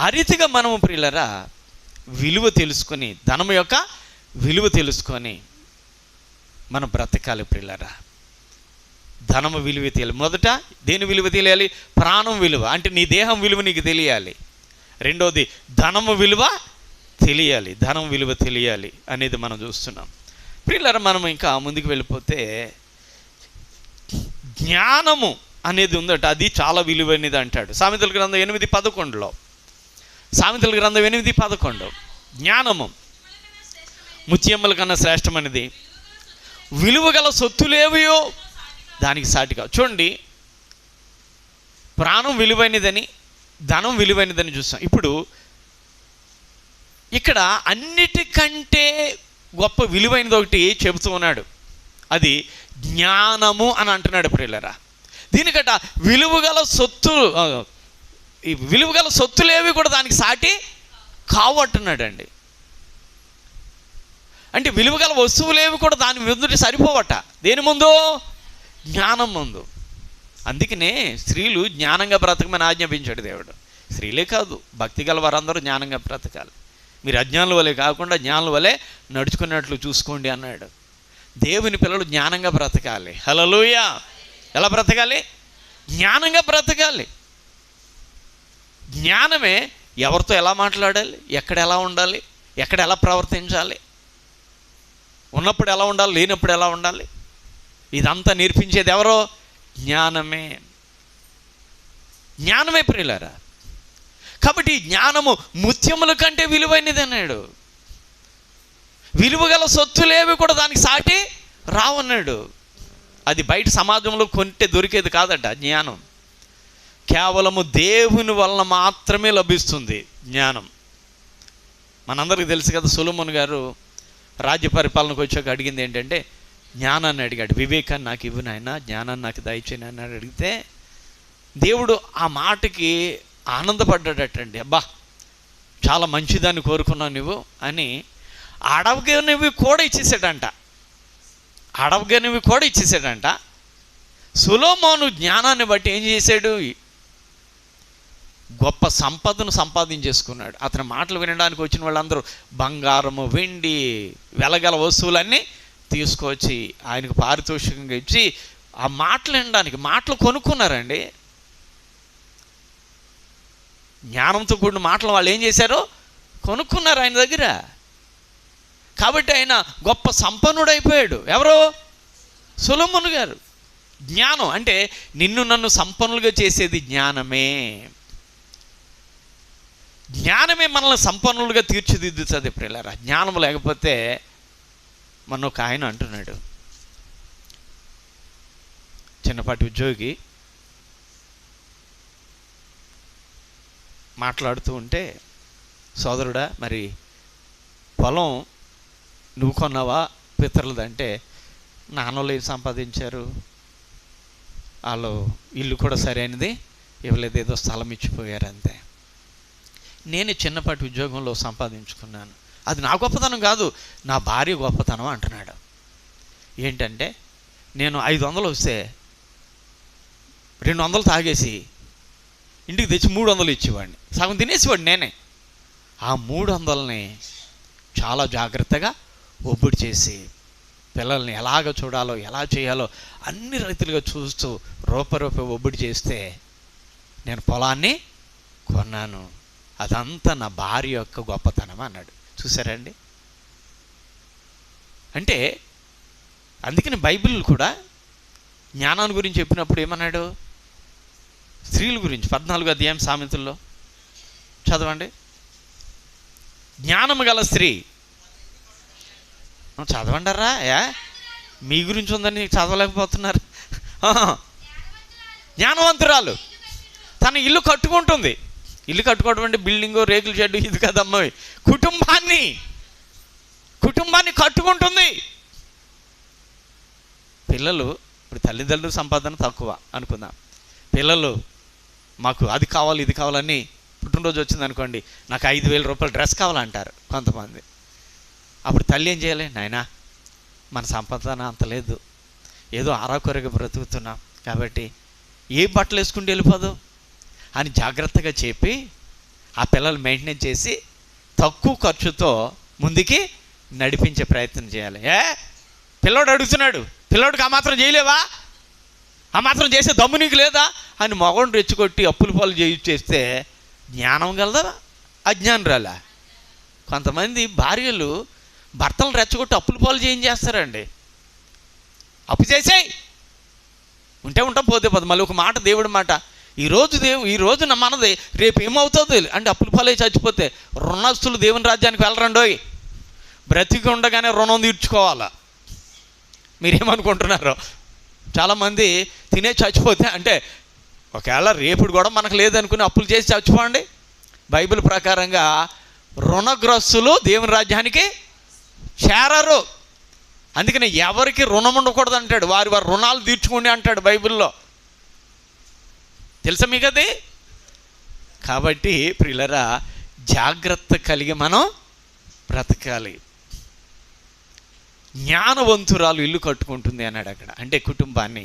ఆ రీతిగా మనము ప్రియులరా విలువ తెలుసుకొని, ధనము యొక్క విలువ తెలుసుకొని మనం బ్రతకాలి ప్రియులరా. ధనము విలువ తెలియాలి. మొదట దేని విలువ తెలియాలి? ప్రాణం విలువ, అంటే నీ దేహం విలువ నీకు తెలియాలి. రెండోది ధనము విలువ తెలియాలి, ధనం విలువ తెలియాలి అనేది మనం చూస్తున్నాం ప్రియులారా. మనం ఇంకా ముందుకు వెళ్ళిపోతే జ్ఞానము అనేది ఉందట, అది చాలా విలువైనది అంటాడు సామెతల గ్రంథం 8:11. సామెతల గ్రంథం 8:11 జ్ఞానము ముత్యముల కన్నా శ్రేష్టమైనది, విలువగల సొత్తులేవయో దానికి సాటిగా. చూడండి, ప్రాణం విలువైనదని, ధనం విలువైనదని చూస్తాం. ఇప్పుడు ఇక్కడ అన్నిటికంటే గొప్ప విలువైనది ఒకటి చెబుతూ ఉన్నాడు, అది జ్ఞానము అని అంటున్నాడు ప్రియులారా. దీనికట విలువగల సొత్తులేవి కూడా దానికి సాటి కావు అంటున్నాడండి. అంటే విలువగల వస్తువులేవి కూడా దాని ముందు సరిపోవట. దేని ముందు? జ్ఞానం ముందు. అందుకనే స్త్రీలు జ్ఞానంగా బ్రతకమని ఆజ్ఞాపించాడు దేవుడు. స్త్రీలే కాదు, భక్తి గల వారందరూ జ్ఞానంగా బ్రతకాలి. మీరు అజ్ఞానుల వలె కాకుండా జ్ఞానుల వలె నడుచుకున్నట్లు చూసుకోండి అన్నాడు. దేవుని పిల్లలు జ్ఞానంగా బ్రతకాలి. హల్లెలూయా. ఎలా బ్రతకాలి? జ్ఞానంగా బ్రతకాలి. జ్ఞానమే ఎవరితో ఎలా మాట్లాడాలి, ఎక్కడ ఎలా ఉండాలి, ఎక్కడ ఎలా ప్రవర్తించాలి, ఉన్నప్పుడు ఎలా ఉండాలి, లేనప్పుడు ఎలా ఉండాలి, ఇదంతా నేర్పించేది ఎవరో? జ్ఞానమే. జ్ఞానమే ప్రియులారా. కాబట్టి జ్ఞానము ముత్యముల కంటే విలువైనది అన్నాడు. విలువగల సొత్తులేవి కూడా దానికి సాటి రావన్నాడు. అది బయట సమాజంలో కొంటే దొరికేది కాదట. జ్ఞానం కేవలము దేవుని వలన మాత్రమే లభిస్తుంది. జ్ఞానం మనందరికీ తెలుసు కదా. సొలొమోను గారు రాజ్య పరిపాలనకు వచ్చాక అడిగింది ఏంటంటే, జ్ఞానాన్ని అడిగాడు. వివేకాన్ని నాకు ఇవ్వు నాయన, జ్ఞానాన్ని నాకు దయచేయని అని అడిగితే దేవుడు ఆ మాటకి ఆనందపడ్డాడటండి. అబ్బా, చాలా మంచిదాన్ని కోరుకున్నావు నువ్వు అని. అడవగనివి కూడా ఇచ్చేసాడంట. సొలొమోను జ్ఞానాన్ని బట్టి ఏం చేశాడు? గొప్ప సంపదను సంపాదించేసుకున్నాడు. అతని మాటలు వినడానికి వచ్చిన వాళ్ళందరూ బంగారము, వెండి, వెలగల వస్తువులన్నీ తీసుకొచ్చి ఆయనకు పారితోషికంగా ఇచ్చి ఆ మాటలు వినడానికి మాటలు కొనుక్కున్నారండి. జ్ఞానంతో కూడిన మాటలు వాళ్ళు ఏం చేశారో కొనుక్కున్నారు ఆయన దగ్గర. కాబట్టి ఆయన గొప్ప సంపన్నుడైపోయాడు. ఎవరు? సొలొమోను గారు. జ్ఞానం అంటే నిన్ను నన్ను సంపన్నులుగా చేసేది జ్ఞానమే. జ్ఞానమే మనల్ని సంపన్నులుగా తీర్చిదిద్దుతుంది ప్రియులారా. జ్ఞానం లేకపోతే మన ఒక ఆయన అంటున్నాడు, చిన్నపాటి ఉద్యోగి మాట్లాడుతూ ఉంటే, సోదరుడా మరి పొలం నువ్వు కొన్నావా పితరులదంటే, నాన్నోళ్ళు ఏం సంపాదించారు, వాళ్ళు ఇల్లు కూడా సరైనది ఇవ్వలేదు, ఏదో స్థలం ఇచ్చిపోయారు అంతే. నేను చిన్నపాటి ఉద్యోగంలో సంపాదించుకున్నాను, అది నా గొప్పతనం కాదు, నా భార్య గొప్పతనం అంటున్నాడు. ఏంటంటే, నేను 500 వస్తే 200 తాగేసి ఇంటికి తెచ్చి 300 ఇచ్చేవాడిని, సగం తినేసేవాడు నేనే. ఆ 300ని చాలా జాగ్రత్తగా ఒబ్బడి చేసి పిల్లల్ని ఎలాగ చూడాలో, ఎలా చేయాలో అన్ని రైతులుగా చూస్తూ రూప ఒబ్బడి చేస్తే నేను పొలాన్ని కొన్నాను. అదంతా నా భార్య యొక్క గొప్పతనం అన్నాడు. చూసారండి? అంటే అందుకని బైబిల్ కూడా జ్ఞానాన్ని గురించి చెప్పినప్పుడు ఏమన్నాడు? స్త్రీల గురించి 14వ అధ్యాయం సామెతల్లో చదవండి. జ్ఞానము గల స్త్రీ, చదవండరా, మీ గురించి ఉందని చదవలేకపోతున్నారు. జ్ఞానవంతురాలు తన ఇల్లు కట్టుకుంటుంది. ఇల్లు కట్టుకోవడం అంటే బిల్డింగు, రేకుల షెడ్డు ఇది కదమ్మా, కుటుంబాన్ని కట్టుకుంటుంది. పిల్లలు, ఇప్పుడు తల్లిదండ్రుల సంపాదన తక్కువ అనుకుందాం, పిల్లలు మాకు అది కావాలి ఇది కావాలని, పుట్టినరోజు వచ్చింది అనుకోండి, నాకు 5,000 రూపాయలు డ్రెస్ కావాలంటారు కొంతమంది. అప్పుడు తల్లి ఏం చేయాలి? నాయనా, మన సంపాదన అంత లేదు, ఏదో ఆరాకొరగా బ్రతుకుతున్నాం కాబట్టి ఏ బట్టలు వేసుకుంటూ వెళ్ళిపోదు అని జాగ్రత్తగా చెప్పి ఆ పిల్లలు మెయింటైన్ చేసి తక్కువ ఖర్చుతో ముందుకి నడిపించే ప్రయత్నం చేయాలి. పిల్లోడు అడుగుతున్నాడు, పిల్లోడికి ఆ మాత్రం చేయలేవా, ఆ మాత్రం చేసే దమ్ము నీకు లేదా అని మగవాడిని రెచ్చుకొట్టి అప్పుల పాలు చేస్తే జ్ఞానం గలదా అజ్ఞానురాలా? కొంతమంది భార్యలు భర్తలు రెచ్చగొట్టి అప్పుల పాలు చేస్తారండి. అప్పు చేసేయి, ఉంటే ఉంటాం, పోతే పోదు. మళ్ళీ ఒక మాట, దేవుడి మాట, ఈ రోజు మనది రేపు ఏమవుతుందో అంటే అప్పుల పాలే చచ్చిపోతే రుణస్తులు దేవుని రాజ్యానికి వెళ్ళరండోయ్. బ్రతికి ఉండగానే రుణం తీర్చుకోవాలా. మీరేమనుకుంటున్నారో? చాలామంది తినే చచ్చిపోతే, అంటే ఒకవేళ రేపుడు కూడా మనకు లేదనుకుని అప్పులు చేసి చచ్చిపోండి. బైబిల్ ప్రకారంగా రుణగ్రస్తులు దేవుని రాజ్యానికి చేరరు. అందుకని ఎవరికి రుణం ఉండకూడదు అంటాడు. వారి రుణాలు తీర్చుకోండి అంటాడు బైబిల్లో. తెలుసా మీకు అది? కాబట్టి ప్రియులరా, జాగ్రత్త కలిగి మనం బ్రతకాలి. జ్ఞానవంతురాలు ఇల్లు కట్టుకుంటుంది అన్నాడు అక్కడ. అంటే కుటుంబాన్ని,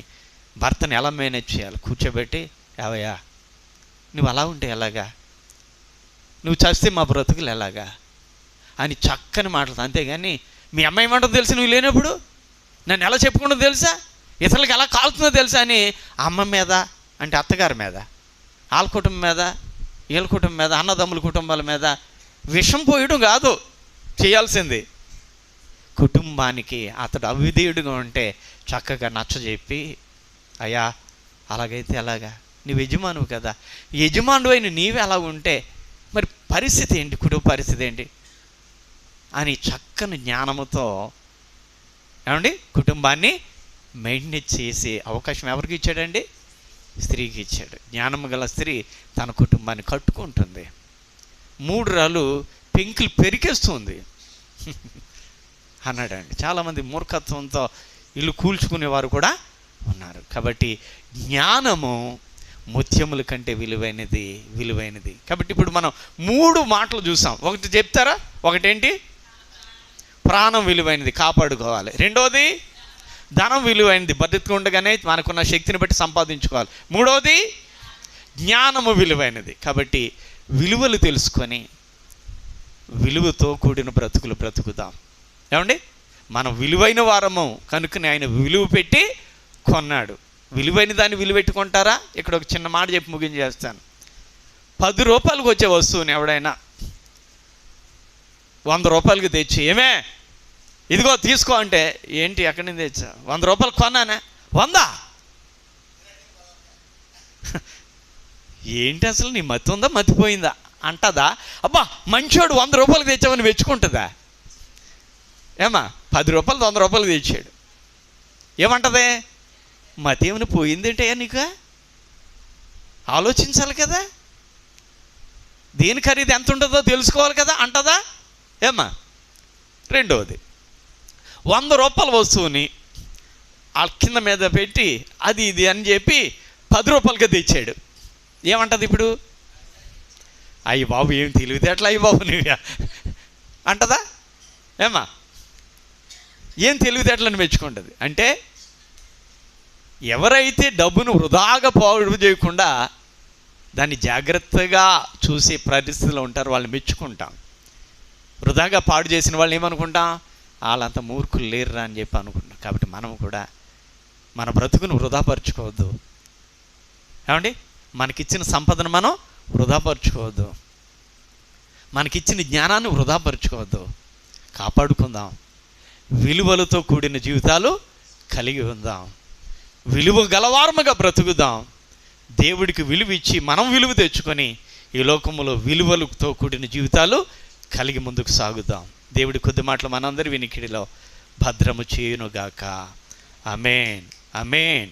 భర్తను ఎలా మేనేజ్ చేయాలి? కూర్చోబెట్టి, ఏవయ్యా నువ్వు అలా ఉంటే ఎలాగా, నువ్వు చస్తే మా బ్రతుకులు ఎలాగా అని చక్కని మాటలు. అంతేగాని మీ అమ్మాయి ఏమంటుందో తెలుసు, నువ్వు లేనప్పుడు నన్ను ఎలా చెప్పుకుంటుందో తెలుసా, ఇతరులకు ఎలా కాలుతుందో తెలుసా అని అమ్మ మీద, అంటే అత్తగారి మీద, వాళ్ళ కుటుంబం మీద, వీళ్ళ కుటుంబం మీద, అన్నదమ్ముల కుటుంబాల మీద విషం పోయడం కాదు చేయాల్సింది. కుటుంబానికి అతడు అవిధేయుడిగా ఉంటే చక్కగా నచ్చజెప్పి, అయ్యా అలాగైతే ఎలాగా, నువ్వు యజమానువు కదా, యజమానుడు అయిన నీవే అలా ఉంటే మరి పరిస్థితి ఏంటి, కుటుంబ పరిస్థితి ఏంటి అని చక్కని జ్ఞానముతో ఏమండి కుటుంబాన్ని మెయింటైన్ చేసే అవకాశం ఎవరికి ఇచ్చాడండి? స్త్రీకి ఇచ్చాడు. జ్ఞానము గల స్త్రీ తన కుటుంబాన్ని కట్టుకుంటుంది. 3 రాళ్ళు పెంకులు పెరికేస్తుంది అన్నాడండి. చాలామంది మూర్ఖత్వంతో ఇల్లు కూల్చుకునేవారు కూడా ఉన్నారు. కాబట్టి జ్ఞానము ముత్యముల కంటే విలువైనది. కాబట్టి ఇప్పుడు మనం 3 మాటలు చూసాం. ఒకటి చెప్తారా? ఒకటేంటి? ప్రాణం విలువైనది, కాపాడుకోవాలి. రెండోది ధనం విలువైనది, బతుకుండగానే మనకున్న శక్తిని బట్టి సంపాదించుకోవాలి. మూడోది జ్ఞానము విలువైనది. కాబట్టి విలువలు తెలుసుకొని విలువతో కూడిన బ్రతుకులు బ్రతుకుదాం. ఏమండి, మనం విలువైన వారము కనుకనే ఆయన విలువ పెట్టి కొన్నాడు. విలువైన దాన్ని విలువ పెట్టుకుంటారా? ఇక్కడ ఒక చిన్న మాట చెప్పి ముగించేస్తాను. 10 రూపాయలకు వచ్చే వస్తువుని ఎవడైనా 100 రూపాయలకి తెచ్చి, ఏమే ఇదిగో తీసుకో అంటే, ఏంటి ఎక్కడి నుంచి తెచ్చా? 100 రూపాయలు కొన్నానే, 100 ఏంటి అసలు నీ మతి ఉందా మతిపోయిందా అంటదా? అబ్బా మంచోడు 100 రూపాయలకి తెచ్చామని మెచ్చుకుంటుందా? ఏమా 10 రూపాయలు 100 రూపాయలకి తెచ్చాడు, ఏమంటదే? మతి ఏమైనా పోయిందేంటే నీకు? ఆలోచించాలి కదా, దేని ఖరీదు ఎంత ఉంటుందో తెలుసుకోవాలి కదా అంటదా? ఏమా రెండవది 100 రూపాయల వస్తువుని ఆ కింద మీద పెట్టి అది ఇది అని చెప్పి 10 రూపాయలకి తెచ్చాడు, ఏమంటది ఇప్పుడు? అయ్యి బాబు ఏం తెలివితే అట్లా, అయ్యి బాబు నువ్వు అంటదా? ఏమా ఏం తెలివితేటలను మెచ్చుకుంటుంది. అంటే ఎవరైతే డబ్బును వృధాగా పాడు చేయకుండా దాన్ని జాగ్రత్తగా చూసే పరిస్థితిలో ఉంటారో వాళ్ళని మెచ్చుకుంటాం. వృధాగా పాడు చేసిన వాళ్ళని ఏమనుకుంటాం? వాళ్ళంత మూర్ఖులు లేరురా అని చెప్పి అనుకుంటాం. కాబట్టి మనం కూడా మన బ్రతుకును వృధాపరచుకోవద్దు. ఏమండి, మనకిచ్చిన సంపదను మనం వృధాపరచుకోవద్దు, మనకిచ్చిన జ్ఞానాన్ని వృధాపరచుకోవద్దు. కాపాడుకుందాం. విలువలతో కూడిన జీవితాలు కలిగి ఉందాం. విలువ గలవారముగా బ్రతుకుదాం. దేవుడికి విలువ ఇచ్చి మనం విలువ తెచ్చుకొని ఈ లోకములో విలువలతో కూడిన జీవితాలు కలిగి ముందుకు సాగుదాం. దేవుడి కొద్ది మాటలు మనందరి వినికిడిలో భద్రము చేయునుగాక. ఆమేన్, ఆమేన్.